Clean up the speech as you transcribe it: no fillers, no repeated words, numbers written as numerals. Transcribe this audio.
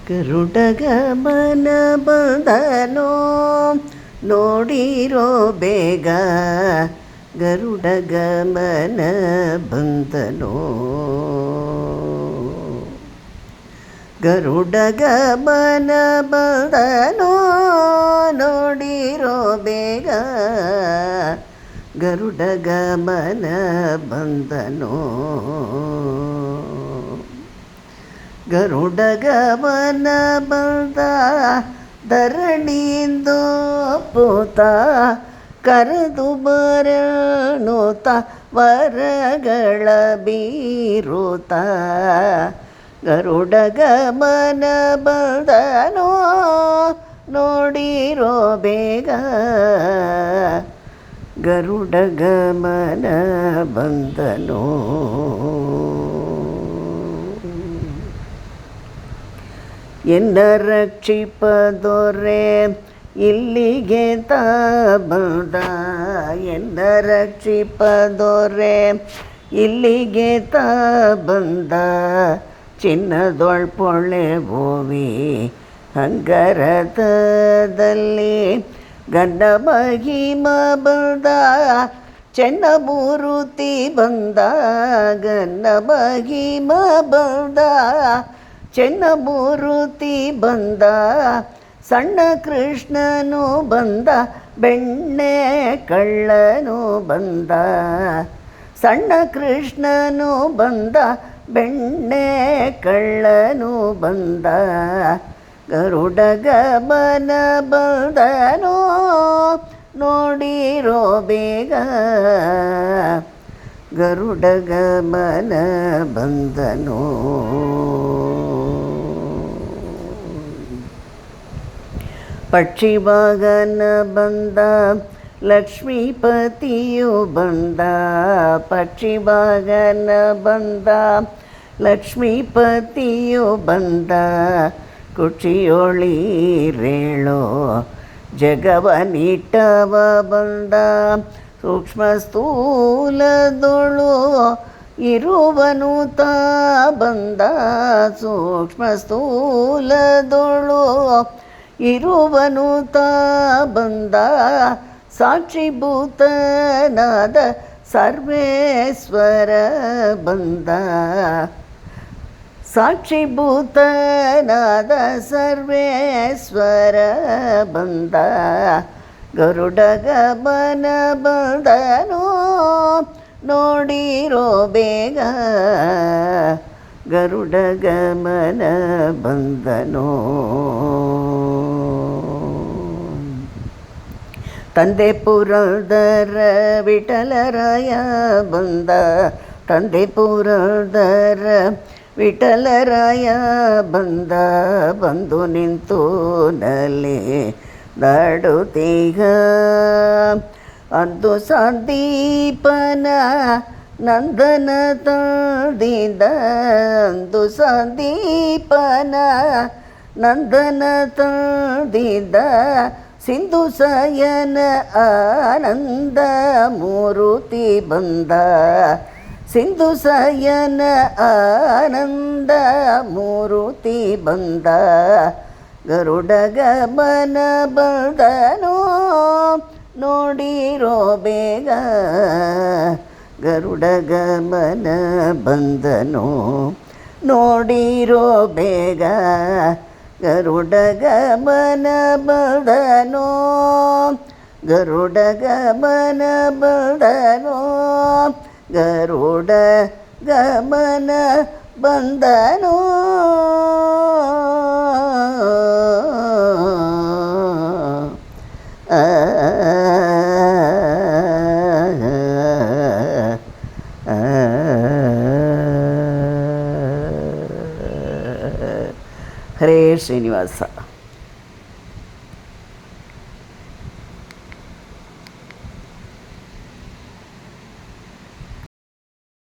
ಗರುಡಗಮನ ಬಂದನೋ ನೋಡಿರೋ ಬೇಗ, ಗರುಡಗಮನ ಬಂದನೋ. ಗರುಡಗಮನ ಬಂದನೋ ನೋಡಿರೋ ಬೇಗ, ಗರುಡಗಮನ ಬಂದನೋ. ಗರುಡಗಮನ ಬಂದ ಧರಣಿಯಿಂದ ಪೂತ, ಕರೆದು ಬರಣುತ ವರಗಳ ಬೀರುತ. ಗರುಡಗಮನ ಬಂದನೋ ನೋಡಿರೋ ಬೇಗ, ಗರುಡಗಮನ ಬಂದನೋ. ಎನ್ನ ರಕ್ಷಿಪದೊರೆ ಇಲ್ಲಿಗೆ ತಾ ಬಂದ, ಎನ್ನ ರಕ್ಷಿಪದೊರೆ ಇಲ್ಲಿಗೆ ತಾ ಬಂದ. ಚಿನ್ನದೊಳ್ಪೊಳೆ ಭೂಮಿ ಹಂಗರತದಲ್ಲಿ, ಗಂಡ ಮಹಿಮ ಬಂದ ಚೆನ್ನಮೂರುತಿ ಬಂದ. ಗಂಡ ಮಹಿಮ ಬಂದ ಚೆನ್ನಮೂರುತಿ ಬಂದ. ಸಣ್ಣ ಕೃಷ್ಣನು ಬಂದ ಬೆಣ್ಣೆ ಕಳ್ಳನು ಬಂದ. ಸಣ್ಣ ಕೃಷ್ಣನು ಬಂದ ಬೆಣ್ಣೆ ಕಳ್ಳನು ಬಂದ. ಗರುಡಗಮನ ಬಂದನೋ ನೋಡಿರೋ ಬೇಗ, ಗರುಡಗಮನ ಬಂದನೋ. ಪಕ್ಷಿವಾಹನ ಬಂದ ಲಕ್ಷ್ಮೀಪತಿಯು ಬಂದ. ಪಕ್ಷಿವಾಹನ ಬಂದ ಲಕ್ಷ್ಮೀಪತಿಯು ಬಂದ. ಕುಕ್ಷಿಯೊಳಿರೇಳೋ ಜಗವನಿಟ್ಟವ ಬಂದ. ಸೂಕ್ಷ್ಮ ಸ್ಥೂಲದೊಳು ಇರುವನು ತಾ ಬಂದ. ಸೂಕ್ಷ್ಮ ಸ್ಥೂಲದೊಳು ಇರುವನು ತಾ ಬಂದ. ಸಾಕ್ಷಿಭೂತನಾದ ಸರ್ವೇಶ್ವರ ಬಂದ. ಸಾಕ್ಷಿಭೂತನಾದ ಸರ್ವೇಶ್ವರ ಬಂದ. ಗರುಡಗಮನ ಬಂದನೋ ನೋಡಿರೋ ಬೇಗ, ಗರುಡಗಮನ ಬಂದನೋ. ತಂದೆ ಪುರಂದರ ವಿಠಲರಾಯ ಬಂದ. ತಂದೆ ಪುರಂದರ ವಿಠಲರಾಯ ಬಂದ. ಬಂದು ನಿಂತು ನಲ್ಲಿ ದಾಡುತ್ತೀಗ. ಅಂದು ಸಂದೀಪನ ನಂದನ ತಂದಿದ್ದ. ಅಂದು ಸಂದೀಪನ ನಂದನ ತಂದಿದ್ದ. ಸಿಂಧು ಸಯನ ಆನಂದ ಮೂರುತಿ ಬಂದ. ಸಿಂಧು ಸಯನ ಆನಂದ ಮೂರುತಿ ಬಂದ. ಗರುಡಗಮನ ಬಂದನೋ ನೋಡಿರೋ ಬೇಗ, ಗರುಡಗಮನ ಬಂದನೋ ನೋಡಿರೋ ಬೇಗ. ಗರುಡಗಮನ ಬಂದನೋ ಗರುಡಗಮನ ಬಂದನೋ ಗರುಡಗಮನ ಬಂದನೋ. ಹರೇ ಶ್ರೀನಿವಾಸ.